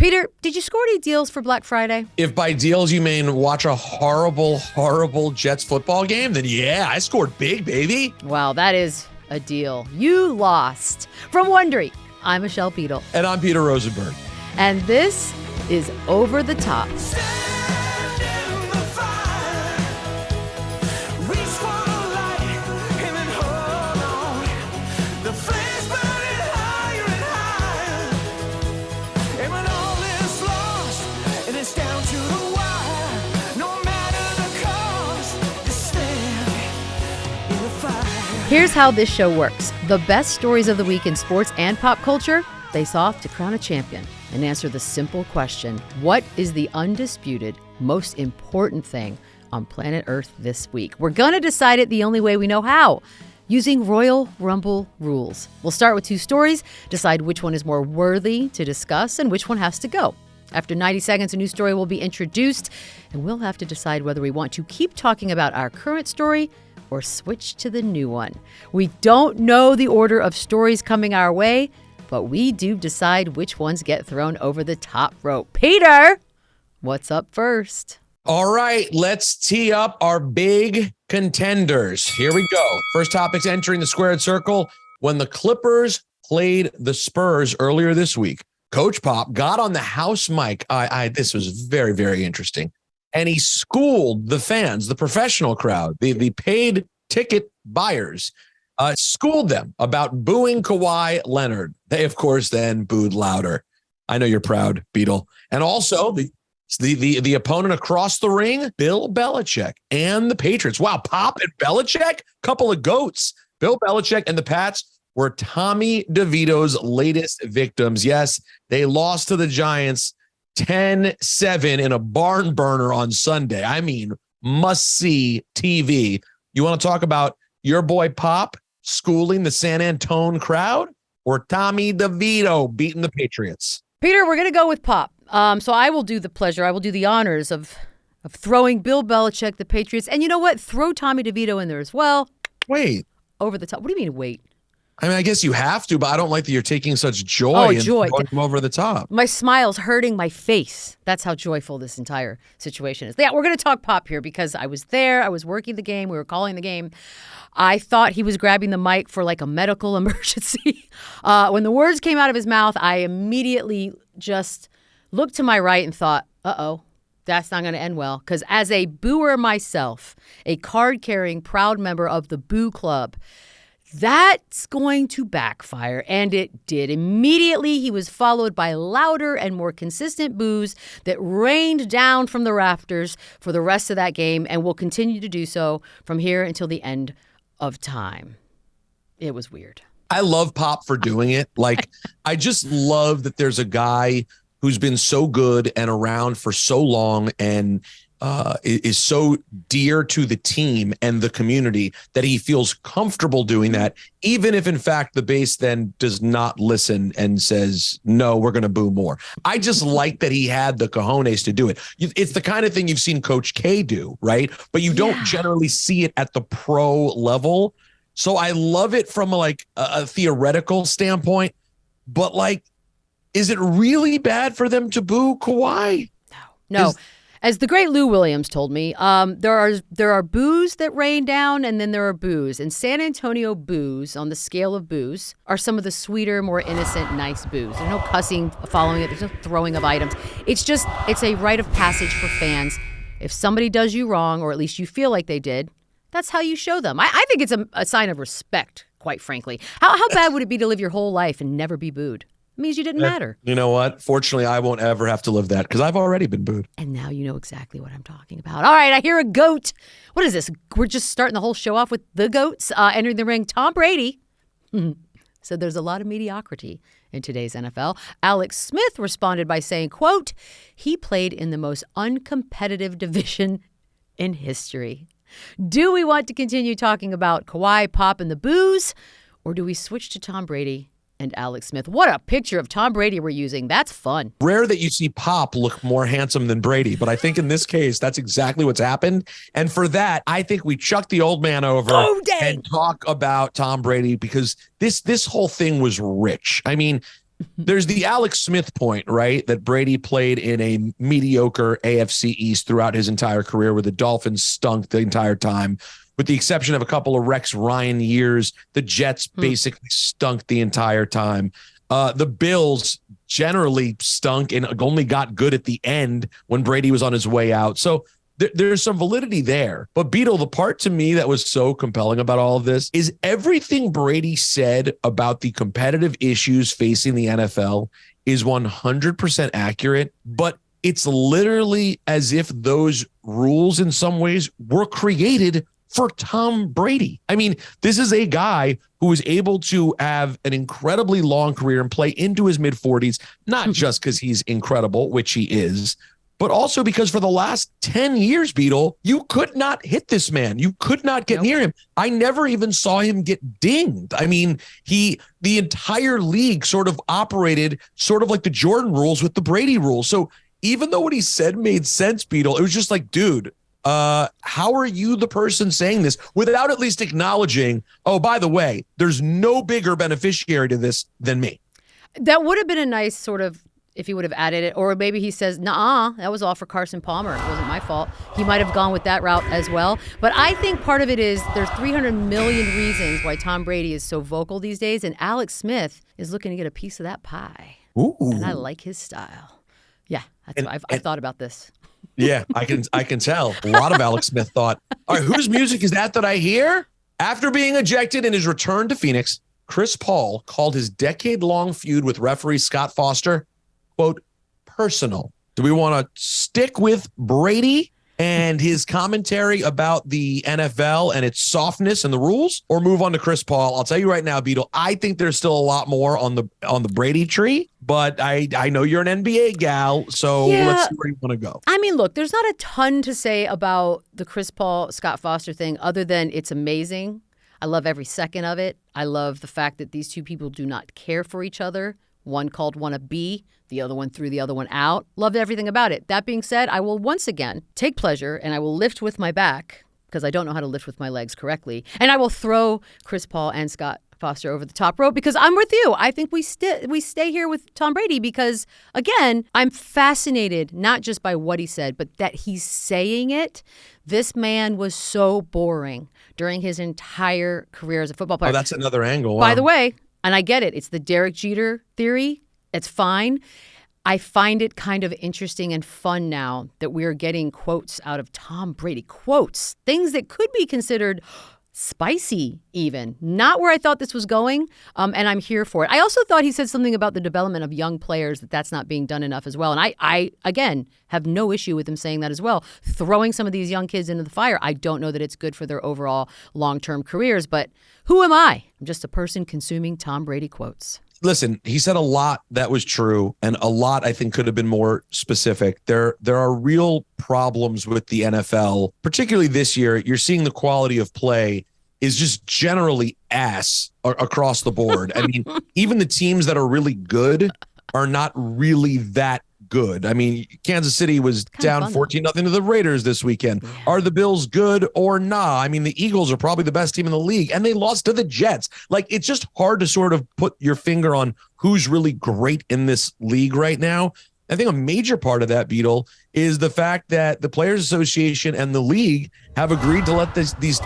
Peter, did you score any deals for Black Friday? If by deals you mean watch a horrible, horrible Jets football game, then yeah, I scored big, baby. Wow, that is a deal. You lost. From Wondery, I'm Michele Beadle. And I'm Peter Rosenberg. And this is Over the Top. Here's how this show works. The best stories of the week in sports and pop culture face off to crown a champion and answer the simple question, what is the undisputed, most important thing on planet Earth this week? We're going to decide it the only way we know how, using Royal Rumble rules. We'll start with two stories, decide which one is more worthy to discuss and which one has to go. After 90 seconds, a new story will be introduced, and we'll have to decide whether we want to keep talking about our current story or switch to the new one. We don't know the order of stories coming our way, but we do decide which ones get thrown over the top rope. Peter, what's up first? All right, let's tee up our big contenders. Here we go. First topic's entering the squared circle. When the Clippers played the Spurs earlier this week, Coach Pop got on the house mic. This was very, very interesting. And he schooled the fans, the professional crowd, the paid ticket buyers, schooled them about booing Kawhi Leonard. They, of course, then booed louder. I know you're proud, Beadle. And also the opponent across the ring, Bill Belichick and the Patriots. Wow, Pop and Belichick, couple of goats. Bill Belichick and the Pats were Tommy DeVito's latest victims. Yes, they lost to the Giants 10-7 in a barn burner on Sunday. I mean, must-see TV. You want to talk about your boy Pop schooling the San Antone crowd or Tommy DeVito beating the Patriots? Peter, we're going to go with Pop. So I will do the honors of throwing Bill Belichick, the Patriots. And you know what? Throw Tommy DeVito in there as well. Wait. Over the top. What do you mean, wait? I mean, I guess you have to, but I don't like that you're taking such joy in throwing him over the top. My smile's hurting my face. That's how joyful this entire situation is. Yeah, we're going to talk Pop here because I was there. I was working the game. We were calling the game. I thought he was grabbing the mic for like a medical emergency. When the words came out of his mouth, I immediately just looked to my right and thought, uh-oh, that's not going to end well. Because as a booer myself, a card-carrying proud member of the Boo Club, that's going to backfire, and it did. Immediately, he was followed by louder and more consistent boos that rained down from the rafters for the rest of that game and will continue to do so from here until the end of time. It was weird. I love Pop for doing it. Like, I just love that there's a guy who's been so good and around for so long and is so dear to the team and the community that he feels comfortable doing that, even if in fact the base then does not listen and says, no, we're going to boo more. I just like that he had the cojones to do it. It's the kind of thing you've seen Coach K do, right? But you don't generally see it at the pro level. So I love it from a theoretical standpoint, but like, is it really bad for them to boo Kawhi? No. As the great Lou Williams told me, there are boos that rain down, and then there are boos. And San Antonio boos, on the scale of boos, are some of the sweeter, more innocent, nice boos. There's no cussing following it. There's no throwing of items. It's a rite of passage for fans. If somebody does you wrong, or at least you feel like they did, that's how you show them. I think it's a sign of respect, quite frankly. How bad would it be to live your whole life and never be booed? It means you didn't matter. You know what? Fortunately, I won't ever have to live that because I've already been booed. And now you know exactly what I'm talking about. All right, I hear a goat. What is this? We're just starting the whole show off with the goats entering the ring. Tom Brady. So there's a lot of mediocrity in today's NFL. Alex Smith responded by saying, quote, he played in the most uncompetitive division in history. Do we want to continue talking about Kawhi, Pop, and the boos, or do we switch to Tom Brady and Alex Smith? What a picture of Tom Brady we're using. That's fun. Rare that you see Pop look more handsome than Brady, but I think in this case, that's exactly what's happened. And for that, I think we chuck the old man over and talk about Tom Brady because this whole thing was rich. I mean, There's the Alex Smith point, right? That Brady played in a mediocre AFC East throughout his entire career, where the Dolphins stunk the entire time. With the exception of a couple of Rex Ryan years, the Jets basically stunk the entire time. The Bills generally stunk and only got good at the end when Brady was on his way out. So there's some validity there. But Beadle, the part to me that was so compelling about all of this is everything Brady said about the competitive issues facing the NFL is 100% accurate, but it's literally as if those rules in some ways were created for Tom Brady. I mean, this is a guy who was able to have an incredibly long career and play into his mid-40s, not just because he's incredible, which he is, but also because for the last 10 years, Beadle, you could not hit this man. You could not get near him. I never even saw him get dinged. I mean, the entire league sort of operated sort of like the Jordan rules with the Brady rules. So even though what he said made sense, Beadle, it was just like, dude, how are you the person saying this without at least acknowledging, oh, by the way, there's no bigger beneficiary to this than me? That would have been a nice sort of, if he would have added it, or maybe he says, nah, that was all for Carson Palmer. It wasn't my fault. He might have gone with that route as well. But I think part of it is there's 300 million reasons why Tom Brady is so vocal these days, and Alex Smith is looking to get a piece of that pie. Ooh. And I like his style. Yeah, I've thought about this. Yeah, I can tell. A lot of Alex Smith thought, all right, whose music is that I hear? After being ejected in his return to Phoenix, Chris Paul called his decade-long feud with referee Scott Foster, quote, personal. Do we want to stick with Brady and his commentary about the NFL and its softness and the rules, or move on to Chris Paul? I'll tell you right now, Beadle, I think there's still a lot more on the Brady tree, but I know you're an NBA gal, so let's see where you want to go. I mean, look, there's not a ton to say about the Chris Paul, Scott Foster thing other than it's amazing. I love every second of it. I love the fact that these two people do not care for each other. One called one a B, the other one threw the other one out. Loved everything about it. That being said, I will once again take pleasure and I will lift with my back because I don't know how to lift with my legs correctly. And I will throw Chris Paul and Scott Foster over the top rope because I'm with you. I think we stay here with Tom Brady because, again, I'm fascinated not just by what he said, but that he's saying it. This man was so boring during his entire career as a football player. Oh, that's another angle. Wow. By the way, and I get it. It's the Derek Jeter theory. It's fine. I find it kind of interesting and fun now that we're getting quotes out of Tom Brady. Quotes. Things that could be considered spicy even. Not where I thought this was going, and I'm here for it. I also thought he said something about the development of young players, that's not being done enough as well. And I again, have no issue with him saying that as well. Throwing some of these young kids into the fire, I don't know that it's good for their overall long-term careers, but who am I? I'm just a person consuming Tom Brady quotes. Listen, he said a lot that was true, and a lot I think could have been more specific. There are real problems with the NFL, particularly this year. You're seeing the quality of play is just generally ass across the board. I mean, even the teams that are really good are not really that good. I mean, Kansas City was down 14-0 to the Raiders this weekend. Yeah. Are the Bills good or nah? I mean, the Eagles are probably the best team in the league, and they lost to the Jets. Like, it's just hard to sort of put your finger on who's really great in this league right now. I think a major part of that, Beadle, is the fact that the Players Association and the league have agreed to let these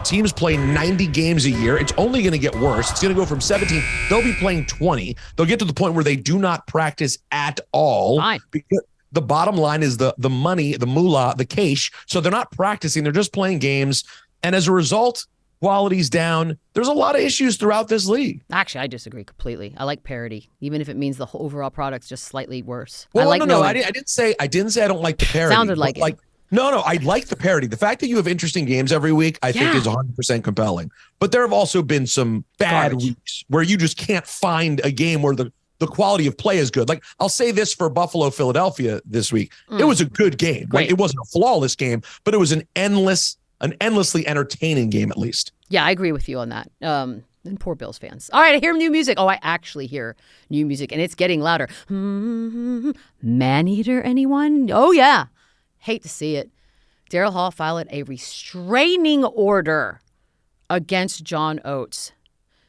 teams play 90 games a year. It's only going to get worse. It's going to go from 17. They'll be playing 20. They'll get to the point where they do not practice at all. Fine. Because the bottom line is the money, the moolah, the cash. So they're not practicing. They're just playing games. And as a result, quality's down. There's a lot of issues throughout this league. Actually, I disagree completely. I like parity, even if it means the whole overall product's just slightly worse. Well, I didn't say I don't like the parity. Sounded like it. No, I like the parity. The fact that you have interesting games every week, I think is 100% compelling. But there have also been some bad weeks where you just can't find a game where the quality of play is good. Like, I'll say this for Buffalo, Philadelphia this week. It was a good game. Right? It wasn't a flawless game, but it was an endlessly entertaining game at least. Yeah, I agree with you on that. And poor Bills fans. All right, I hear new music. Oh, I actually hear new music, and it's getting louder. Maneater, anyone? Oh, yeah. Hate to see it. Daryl Hall filed a restraining order against John Oates.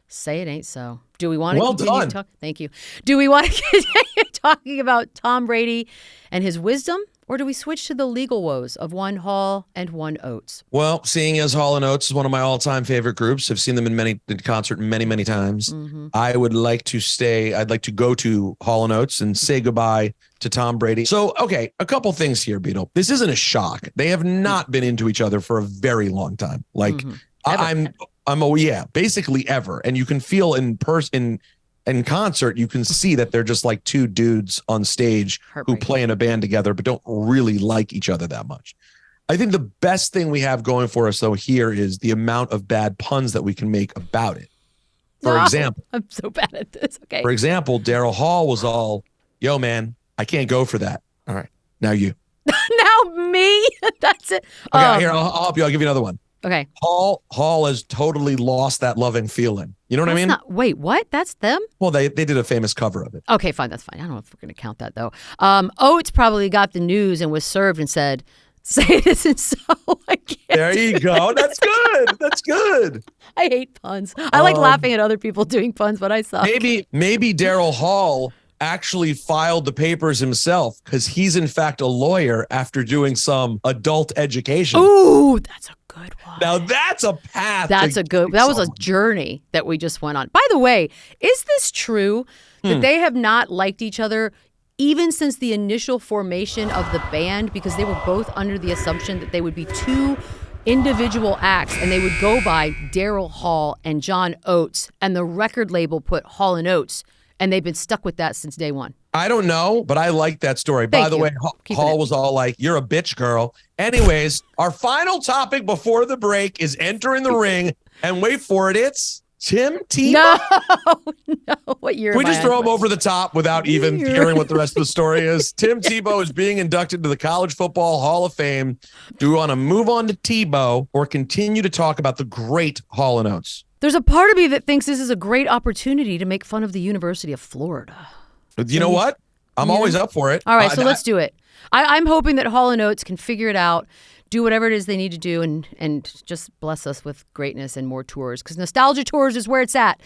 Say it ain't so. Do we want to Well continue done. talking? Thank you. Do we want to continue talking about Tom Brady and his wisdom? Or do we switch to the legal woes of one Hall and one Oates? Well, seeing as Hall & Oates is one of my all-time favorite groups, I've seen them in concert many times. Mm-hmm. I would like to I'd like to go to Hall & Oates and say goodbye to Tom Brady. So, okay, a couple things here, Beadle. This isn't a shock. They have not been into each other for a very long time. Like, basically ever. And you can feel in concert, you can see that they're just like two dudes on stage who play in a band together, but don't really like each other that much. I think the best thing we have going for us, though, here is the amount of bad puns that we can make about it. For example, I'm so bad at this. Okay. For example, Daryl Hall was all, yo, man, I can't go for that. All right. Now you. Now me? That's it. Okay, here, I'll help you. I'll give you another one. Okay. Hall has totally lost that loving feeling. You know what I mean? Wait, what? That's them? Well, they did a famous cover of it. Okay, fine. That's fine. I don't know if we're going to count that, though. Oates probably got the news and was served and said, say it isn't so. I can't. There you go. That's good. That's good. I hate puns. I like laughing at other people doing puns, but I suck. Maybe Daryl Hall actually filed the papers himself because he's in fact a lawyer after doing some adult education. Ooh, that's a good one. Now that's a path. That was a journey that we just went on. By the way, is this true that they have not liked each other even since the initial formation of the band, because they were both under the assumption that they would be two individual acts and they would go by Daryl Hall and John Oates, and the record label put Hall and Oates, and they've been stuck with that since day one? I don't know, but I like that story. By the way, Hall was all like, you're a bitch, girl. Anyways, our final topic before the break is entering the ring, and wait for it, it's Tim Tebow. No. What year? Can we just throw him over the top without even hearing what the rest of the story is? Tim Tebow is being inducted to the College Football Hall of Fame. Do we want to move on to Tebow or continue to talk about the great Hall & Oates? There's a part of me that thinks this is a great opportunity to make fun of the University of Florida. You know what? I'm always up for it. All right, so let's do it. I'm hoping that Hall & Oates can figure it out, do whatever it is they need to do, and just bless us with greatness and more tours, because Nostalgia Tours is where it's at.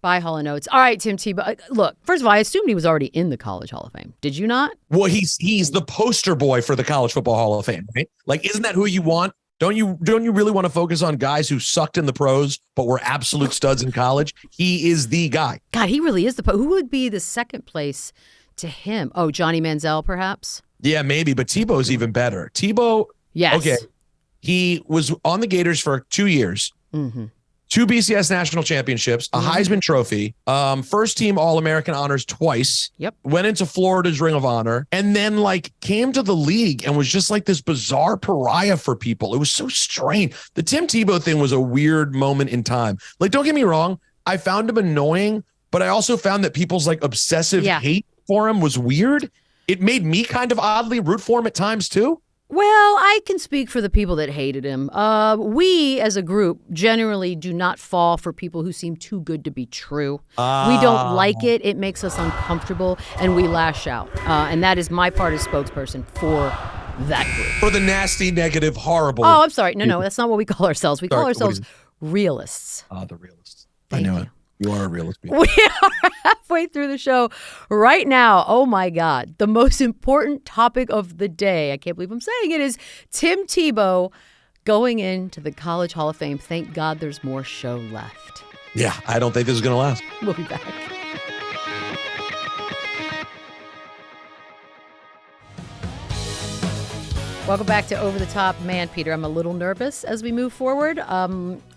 Bye, Hall & Oates. All right, Tim Tebow. Look, first of all, I assumed he was already in the College Hall of Fame. Did you not? Well, he's the poster boy for the College Football Hall of Fame, right? Like, isn't that who you want? Don't you really want to focus on guys who sucked in the pros but were absolute studs in college? He is the guy. God, he really is who would be the second place to him? Oh, Johnny Manziel, perhaps? Yeah, maybe, but Tebow's even better. Tebow, yes. Okay, he was on the Gators for 2 years. Mm-hmm. 2 BCS national championships, a Heisman Trophy, first team All-American honors twice. Yep. Went into Florida's Ring of Honor, and then came to the league and was just like this bizarre pariah for people. It was so strange. The Tim Tebow thing was a weird moment in time. Like, don't get me wrong, I found him annoying, but I also found that people's obsessive hate for him was weird. It made me kind of oddly root for him at times too. Well, I can speak for the people that hated him. We, as a group, generally do not fall for people who seem too good to be true. We don't like it. It makes us uncomfortable, and we lash out. And that is my part as spokesperson for that group. For the nasty, negative, horrible. Oh, I'm sorry. No, that's not what we call ourselves. We call ourselves realists. The realists. I know it. You are a realist. We are halfway through the show right now. Oh, my God. The most important topic of the day, I can't believe I'm saying it, is Tim Tebow going into the College Hall of Fame. Thank God there's more show left. Yeah, I don't think this is going to last. We'll be back. Welcome back to Over the Top. Man, Peter, I'm a little nervous as we move forward.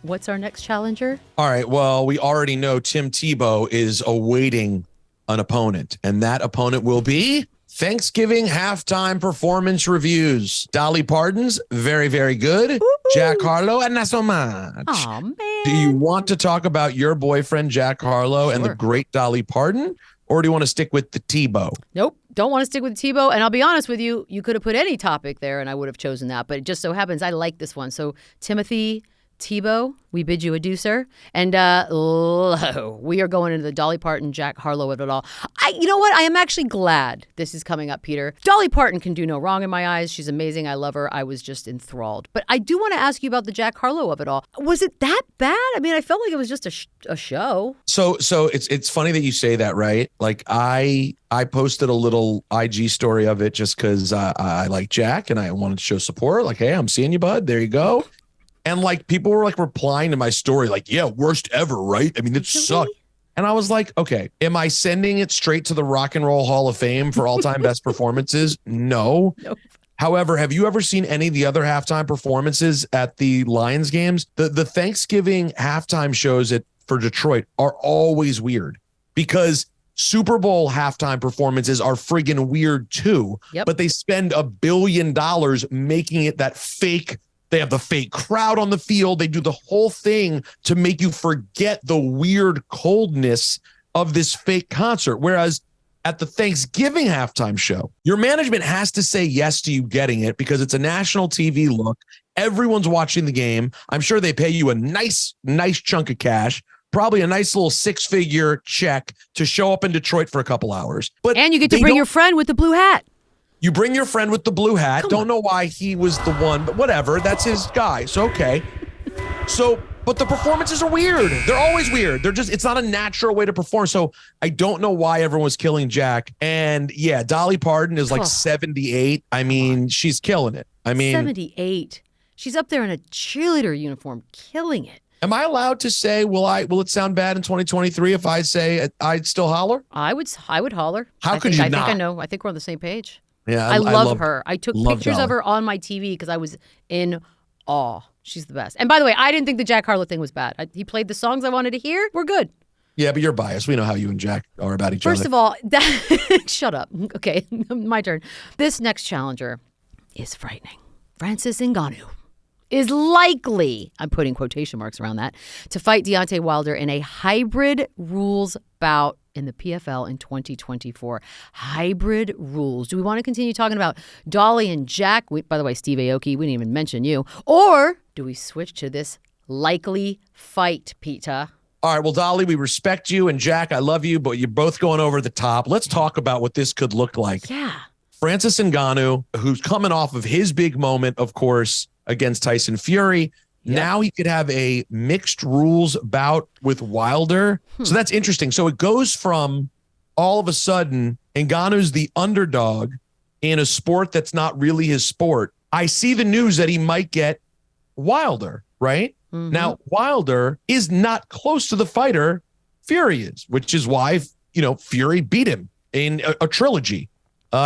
What's our next challenger? All right. Well, we already know Tim Tebow is awaiting an opponent, and that opponent will be Thanksgiving halftime performance reviews. Dolly Parton's very, very good. Ooh. Jack Harlow, and not so much. Oh, man. Do you want to talk about your boyfriend, Jack Harlow, and the great Dolly Parton, or do you want to stick with the Tebow? Nope. Don't want to stick with Tebow. And I'll be honest with you, you could have put any topic there and I would have chosen that. But it just so happens I like this one. So, Timothy Tebow, we bid you adieu, sir. And we are going into the Dolly Parton, Jack Harlow of it all. You know what? I am actually glad this is coming up, Peter. Dolly Parton can do no wrong in my eyes. She's amazing. I love her. I was just enthralled. But I do want to ask you about the Jack Harlow of it all. Was it that bad? I mean, I felt like it was just a show. So it's funny that you say that, right? Like I posted a little IG story of it just because I like Jack and I wanted to show support. Like, hey, I'm seeing you, bud. There you go. And like people were like replying to my story, like, yeah, worst ever, right? I mean, it sucked. And I was like, okay, am I sending it straight to the Rock and Roll Hall of Fame for all-time best performances? No. Nope. However, have you ever seen any of the other halftime performances at the Lions games? The Thanksgiving halftime shows for Detroit are always weird because Super Bowl halftime performances are friggin' weird too. Yep. But they spend $1 billion making it that fake. They have the fake crowd on the field. They do the whole thing to make you forget the weird coldness of this fake concert. Whereas at the Thanksgiving halftime show, your management has to say yes to you getting it because it's a national TV look. Everyone's watching the game. I'm sure they pay you a nice chunk of cash, probably a nice little 6-figure check to show up in Detroit for a couple hours. And you get to bring your friend with the blue hat. You bring your friend with the blue hat. Don't know why he was the one, but whatever. That's his guy. So, okay. But the performances are weird. They're always weird. It's not a natural way to perform. So I don't know why everyone was killing Jack. And yeah, Dolly Parton is like 78. I mean, she's killing it. 78. She's up there in a cheerleader uniform, killing it. Am I allowed to say, will it sound bad in 2023 if I say I'd still holler? I would holler. How could you not? I think I know. I think we're on the same page. Yeah, I love her. I took pictures of her on my TV because I was in awe. She's the best. And by the way, I didn't think the Jack Harlow thing was bad. He played the songs I wanted to hear. We're good. Yeah, but you're biased. We know how you and Jack are about each other. First of all, shut up. Okay, my turn. This next challenger is frightening. Francis Ngannou is likely, I'm putting quotation marks around that, to fight Deontay Wilder in a hybrid rules bout in the PFL in 2024. Hybrid rules. Do we want to continue talking about Dolly and Jack? By the way, Steve Aoki, we didn't even mention you. Or do we switch to this likely fight, Peter? All right, well, Dolly, we respect you. And Jack, I love you, but you're both going over the top. Let's talk about what this could look like. Yeah. Francis Ngannou, who's coming off of his big moment, of course, against Tyson Fury. Yep. Now he could have a mixed rules bout with Wilder. So that's interesting. So it goes from all of a sudden, Ngannou's the underdog in a sport that's not really his sport. I see the news that he might get Wilder, right? Mm-hmm. Now, Wilder is not close to the fighter Fury is, which is why, Fury beat him in a trilogy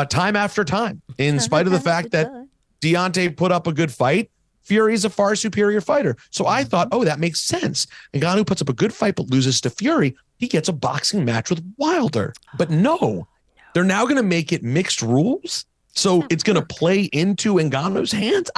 time after time, in spite of the fact that Deontay put up a good fight. Fury is a far superior fighter. So I thought, that makes sense. Ngannou puts up a good fight but loses to Fury. He gets a boxing match with Wilder. But no, they're now going to make it mixed rules. So it's going to play into Ngannou's hands.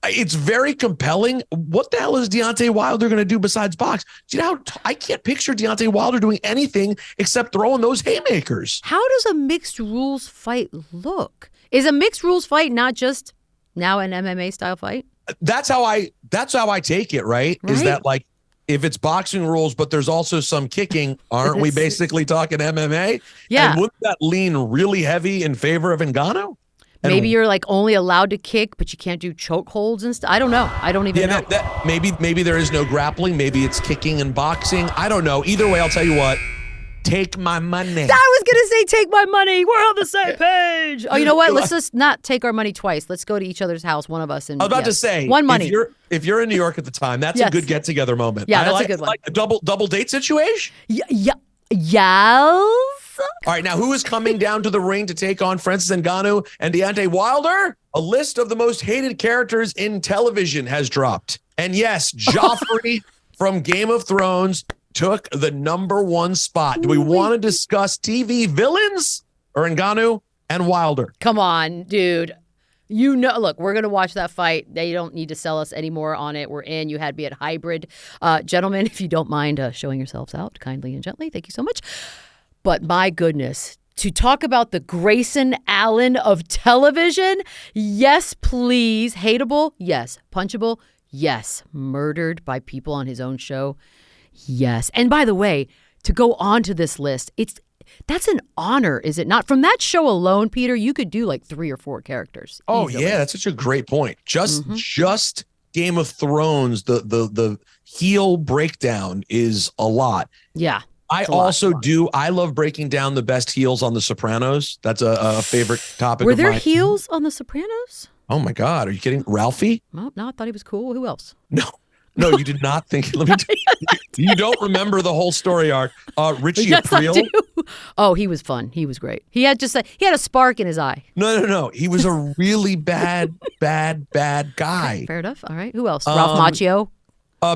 It's very compelling. What the hell is Deontay Wilder going to do besides box? Do you know I can't picture Deontay Wilder doing anything except throwing those haymakers. How does a mixed rules fight look? Is a mixed rules fight not just now an MMA style fight? That's how I take it, right? Is that like, if it's boxing rules, but there's also some kicking, aren't we basically talking MMA? Yeah. And wouldn't that lean really heavy in favor of Ngannou? Maybe you're like only allowed to kick, but you can't do choke holds and stuff. I don't know. I don't even know. Maybe there is no grappling. Maybe it's kicking and boxing. I don't know. Either way, I'll tell you what. Take my money. I was going to say take my money. We're on the same page. Oh, you know what? Let's just not take our money twice. Let's go to each other's house, one of us. And I was about to say. One money. If you're in New York at the time, that's a good get-together moment. Yeah, that's a good one. Like a double date situation? Yes. All right, now who is coming down to the ring to take on Francis Ngannou and Deontay Wilder? A list of the most hated characters in television has dropped. And yes, Joffrey from Game of Thrones took the #1 spot. Do we want to discuss TV villains or Ngannou and Wilder? Come on, dude. Look, we're going to watch that fight. They don't need to sell us any more on it. We're in. You had me at hybrid. Gentlemen, if you don't mind showing yourselves out kindly and gently, thank you so much. But my goodness, to talk about the Grayson Allen of television, yes, please. Hateable, yes. Punchable, Yes. Murdered by people on his own show. Yes. And by the way, to go on to this list, that's an honor, is it not? From that show alone, Peter, you could do like 3 or 4 characters. Oh, easily. yeah. That's such a great point. Just Game of Thrones, the heel breakdown is a lot. Yeah. I love breaking down the best heels on The Sopranos. That's a favorite topic Were of mine. there heels on The Sopranos? Oh, my God. Are you kidding? Ralphie? No, I thought he was cool. Who else? No, you did not think. Let me you don't remember the whole story arc. Richie Yes, Aprile. I do. Oh, he was fun. He was great. He had a spark in his eye. No. He was a really bad guy. Fair enough. All right. Who else? Ralph Macchio.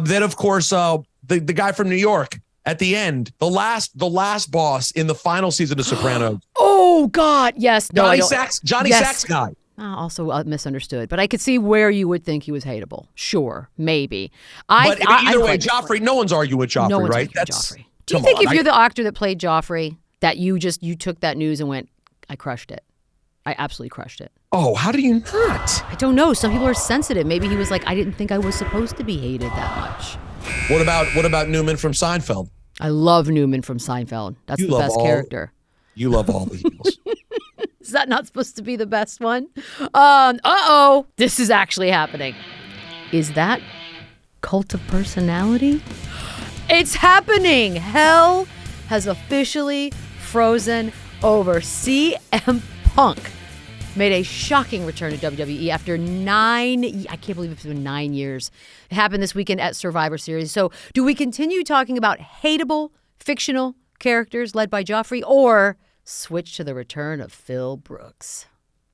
Then, of course, the guy from New York at the end, the last boss in the final season of Sopranos. Oh, God. Yes. No, Johnny Sacks guy. Also misunderstood, but I could see where you would think he was hateable. Sure, maybe. But either way, Joffrey, no one's arguing with Joffrey, no one's right? Arguing with Joffrey. Do you think if you're the actor that played Joffrey, that you took that news and went, I crushed it. I absolutely crushed it. Oh, how do you not? I don't know. Some people are sensitive. Maybe he was like, I didn't think I was supposed to be hated that much. What about Newman from Seinfeld? I love Newman from Seinfeld. That's the best character. You love all the heels. Is that not supposed to be the best one? This is actually happening. Is that cult of personality? It's happening. Hell has officially frozen over. CM Punk made a shocking return to WWE after I can't believe it's been 9 years. It happened this weekend at Survivor Series. So do we continue talking about hateable, fictional characters led by Joffrey, or switch to the return of Phil Brooks?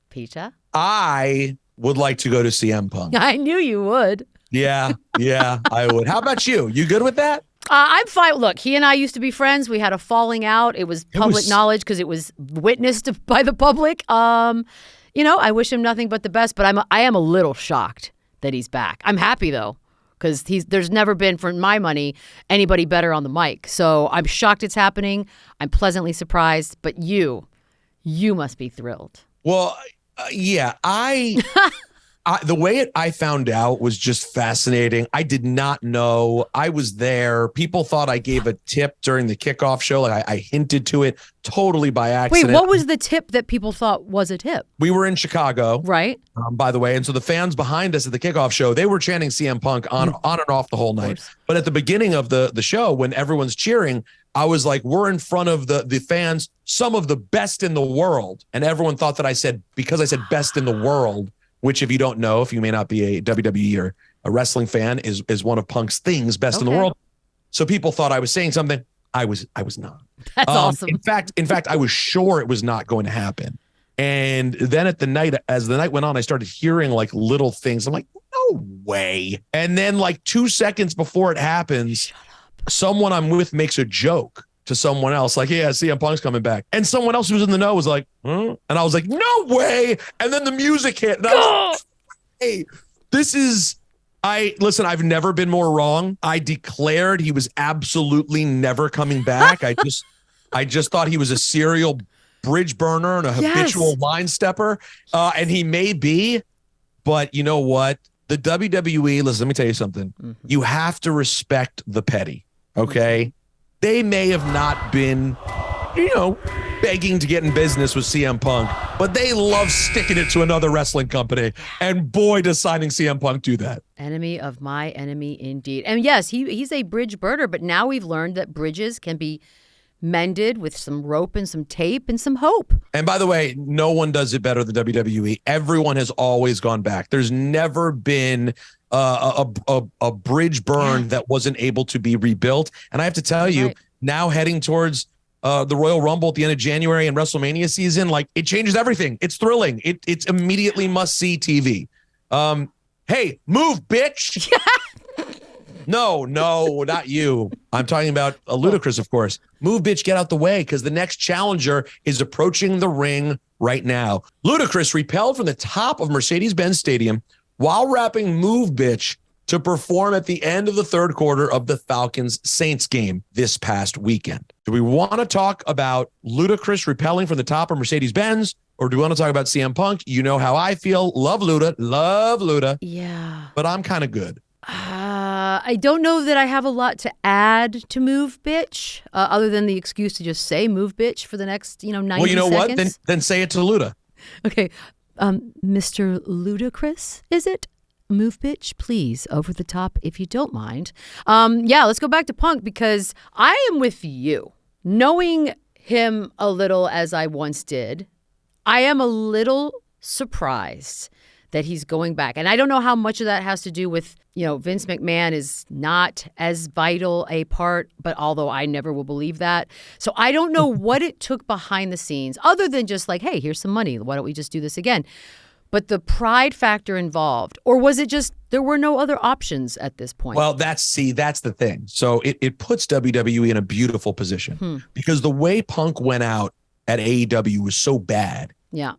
Peter? I would like to go to CM Punk. I knew you would. Yeah, I would. How about you? You good with that? I'm fine. Look, he and I used to be friends. We had a falling out. It was public knowledge because it was witnessed by the public. I wish him nothing but the best, but I am a little shocked that he's back. I'm happy, though, because there's never been, for my money, anybody better on the mic. So I'm shocked it's happening. I'm pleasantly surprised. But you must be thrilled. Well, yeah, the way I found out was just fascinating. I did not know. I was there. People thought I gave a tip during the kickoff show. Like I hinted to it totally by accident. Wait, what was the tip that people thought was a tip? We were in Chicago. Right. By the way. And so the fans behind us at the kickoff show, they were chanting CM Punk on and off the whole night. But at the beginning of the show, when everyone's cheering, I was like, we're in front of the fans, some of the best in the world. And everyone thought that because I said best in the world, which, if you don't know, if you may not be a WWE or a wrestling fan, is one of Punk's things, best in the world. So people thought I was saying something. I was not. That's awesome. In fact, I was sure it was not going to happen. And then as the night went on, I started hearing like little things. I'm like, no way. And then like 2 seconds before it happens, someone I'm with makes a joke to someone else, like, yeah, CM Punk's coming back. And someone else who was in the know was like, huh? And I was like, no way. And then the music hit. And I was like, hey, listen, I've never been more wrong. I declared he was absolutely never coming back. I just thought he was a serial bridge burner and a habitual line stepper. And he may be, but you know what? The WWE, listen, let me tell you something. Mm-hmm. You have to respect the petty, okay? They may have not been, begging to get in business with CM Punk, but they love sticking it to another wrestling company. And boy, does signing CM Punk do that. Enemy of my enemy, indeed. And yes, he's a bridge burner, but now we've learned that bridges can be mended with some rope and some tape and some hope. And by the way, no one does it better than WWE. Everyone has always gone back. There's never been a bridge burn that wasn't able to be rebuilt. And I have to tell you, now heading towards the Royal Rumble at the end of January and WrestleMania season, like, it changes everything. It's thrilling. It's immediately must-see TV. Hey, move, bitch. No, not you. I'm talking about Ludacris, of course. Move, bitch, get out the way, because the next challenger is approaching the ring right now. Ludacris repelled from the top of Mercedes-Benz Stadium while rapping Move, Bitch to perform at the end of the third quarter of the Falcons-Saints game this past weekend. Do we want to talk about Ludacris repelling from the top of Mercedes-Benz, or do we want to talk about CM Punk? You know how I feel. Love Luda. Yeah. But I'm kind of good. I don't know that I have a lot to add to Move Bitch, other than the excuse to just say Move Bitch for the next, 90 seconds. Well, you know what? Then say it to Luda. Okay. Mr. Ludacris, is it? Move Bitch, please, over the top if you don't mind. Let's go back to Punk because I am with you. Knowing him a little as I once did, I am a little surprised that he's going back. And I don't know how much of that has to do with, Vince McMahon is not as vital a part, but although I never will believe that. So I don't know what it took behind the scenes other than just like, hey, here's some money. Why don't we just do this again? But the pride factor involved, or was it just there were no other options at this point? Well, that's the thing. So it puts WWE in a beautiful position because the way Punk went out at AEW was so bad. Yeah.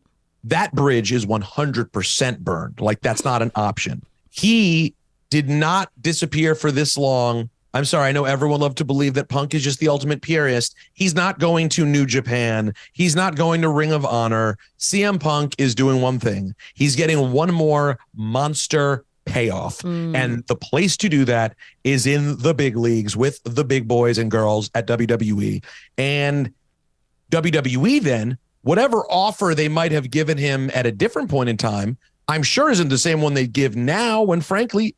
That bridge is 100% burned. Like, that's not an option. He did not disappear for this long. I'm sorry. I know everyone loved to believe that Punk is just the ultimate purist. He's not going to New Japan. He's not going to Ring of Honor. CM Punk is doing one thing. He's getting one more monster payoff. And the place to do that is in the big leagues with the big boys and girls at WWE. And WWE then, whatever offer they might have given him at a different point in time, I'm sure isn't the same one they give now when, frankly,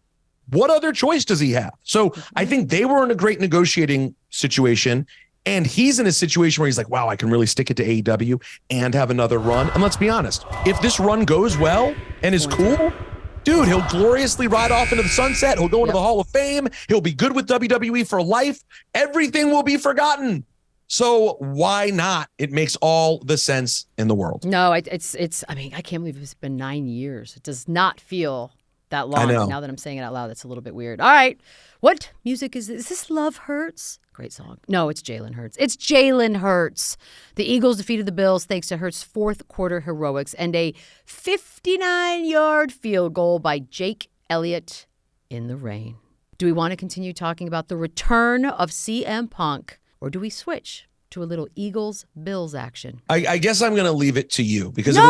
what other choice does he have? So I think they were in a great negotiating situation, and he's in a situation where he's like, wow, I can really stick it to AEW and have another run. And let's be honest, if this run goes well and is cool, dude, he'll gloriously ride off into the sunset. He'll go into the Hall of Fame. He'll be good with WWE for life. Everything will be forgotten. So why not? It makes all the sense in the world. No, it's. I mean, I can't believe it's been 9 years. It does not feel that long. I know. Now that I'm saying it out loud, that's a little bit weird. All right. What music is this? Is this Love Hurts? Great song. No, it's Jalen Hurts. It's Jalen Hurts. The Eagles defeated the Bills thanks to Hurts' fourth quarter heroics and a 59-yard field goal by Jake Elliott in the rain. Do we want to continue talking about the return of CM Punk, or do we switch to a little Eagles-Bills action? I guess I'm going to leave it to you because if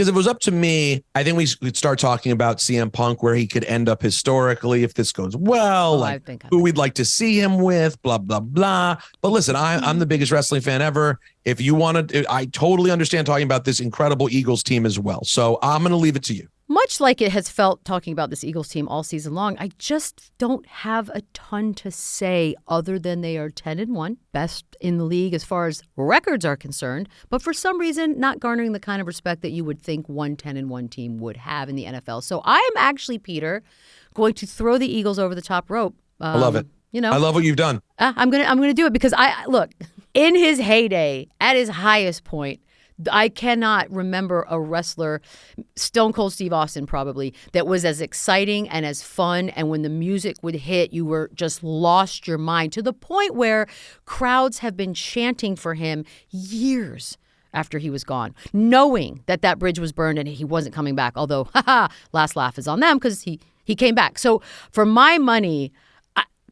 it was up to me, I think we could start talking about CM Punk, where he could end up historically if this goes well, who we'd like to see him with, blah, blah, blah. But listen, I'm the biggest wrestling fan ever. If you want to, I totally understand talking about this incredible Eagles team as well. So I'm going to leave it to you. Much like it has felt talking about this Eagles team all season long, I just don't have a ton to say other than they are 10-1, best in the league as far as records are concerned, but for some reason not garnering the kind of respect that you would think one 10-1 team would have in the NFL. So I am actually, Peter, going to throw the Eagles over the top rope. I love it. I love what you've done. I'm gonna do it because look, in his heyday, at his highest point, I cannot remember a wrestler, Stone Cold Steve Austin probably, that was as exciting and as fun. And when the music would hit, you were just lost your mind to the point where crowds have been chanting for him years after he was gone, knowing that bridge was burned and he wasn't coming back. Although, last laugh is on them because he came back. So for my money,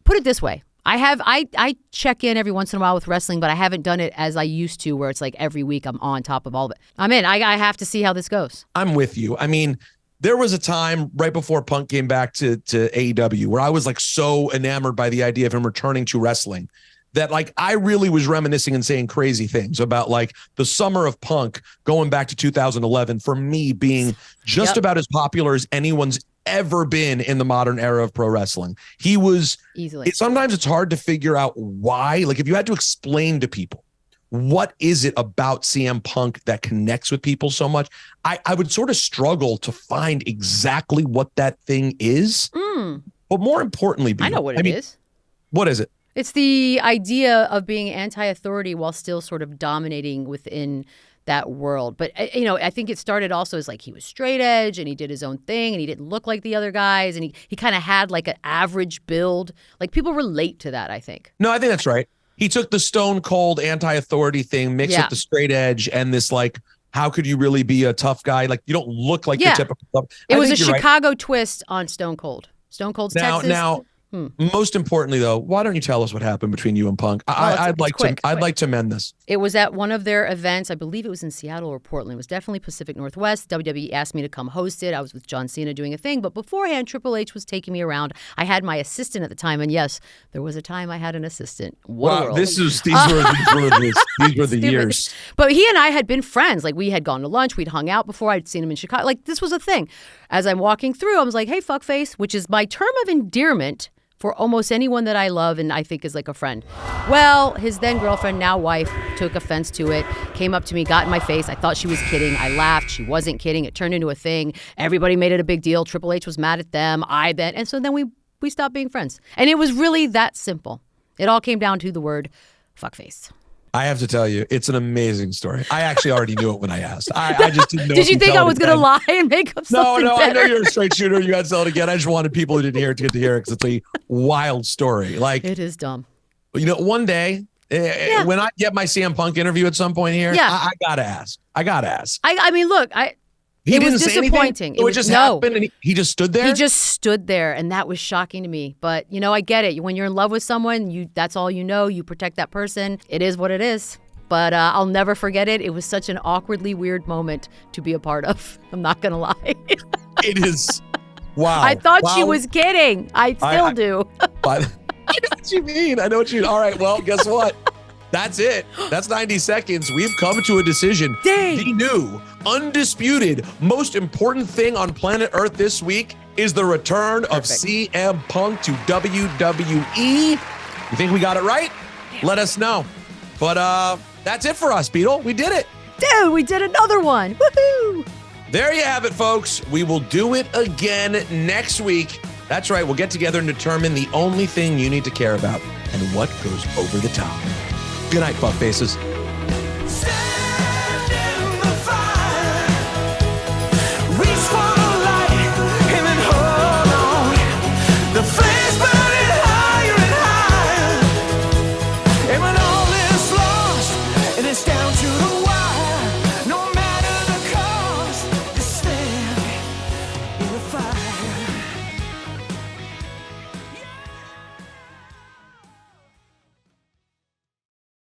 put it this way. I check in every once in a while with wrestling, but I haven't done it as I used to, where it's like every week I'm on top of all of it. I'm in. I have to see how this goes. I'm with you. I mean, there was a time right before Punk came back to AEW where I was like so enamored by the idea of him returning to wrestling that like I really was reminiscing and saying crazy things about like the summer of Punk going back to 2011 for me being just about as popular as anyone's ever been in the modern era of pro wrestling. He was easily. Sometimes it's hard to figure out why. Like if you had to explain to people, what is it about CM Punk that connects with people so much? I would sort of struggle to find exactly what that thing is. But more importantly, I know what it is. What is it? It's the idea of being anti-authority while still sort of dominating within that world. But, I think it started also as like he was straight edge and he did his own thing and he didn't look like the other guys. And he kind of had like an average build. Like people relate to that, I think. No, I think that's right. He took the stone cold anti-authority thing, mixed with the straight edge and this like, how could you really be a tough guy? Like you don't look like your typical tough. It was a Chicago twist on Stone Cold. Stone Cold's Texas. Most importantly, though, why don't you tell us what happened between you and Punk? I'd like to mend this. It was at one of their events. I believe it was in Seattle or Portland. It was definitely Pacific Northwest. WWE asked me to come host it. I was with John Cena doing a thing. But beforehand, Triple H was taking me around. I had my assistant at the time. And yes, there was a time I had an assistant. Wow, these were the years. But he and I had been friends. Like, we had gone to lunch. We'd hung out before. I'd seen him in Chicago. Like, this was a thing. As I'm walking through, I was like, hey, fuckface, which is my term of endearment for almost anyone that I love and I think is like a friend. Well, his then girlfriend, now wife, took offense to it, came up to me, got in my face. I thought she was kidding. I laughed. She wasn't kidding. It turned into a thing. Everybody made it a big deal. Triple H was mad at them. And so then we stopped being friends. And it was really that simple. It all came down to the word fuckface. I have to tell you, it's an amazing story. I actually already knew it when I asked. I just didn't know. Did you think I was going to lie and make up something better? I know you're a straight shooter. You got to tell it again. I just wanted people who didn't hear it to get to hear it because it's a wild story. Like, it is dumb. One day, when I get my CM Punk interview at some point here, I got to ask. I mean, look, it was disappointing. It just happened and he just stood there? He just stood there, and that was shocking to me. But, I get it. When you're in love with someone, that's all you know. You protect that person. It is what it is. But I'll never forget it. It was such an awkwardly weird moment to be a part of. I'm not going to lie. It is. Wow. I thought she was kidding. I still do. But I know what you mean. All right, well, guess what? That's it. That's 90 seconds. We've come to a decision. Dang. The new, undisputed, most important thing on planet Earth this week is the return of CM Punk to WWE. You think we got it right? Let us know. But that's it for us, Beadle. We did it. Dude, we did another one. Woohoo! There you have it, folks. We will do it again next week. That's right. We'll get together and determine the only thing you need to care about and what goes over the top. Good night, fuck faces.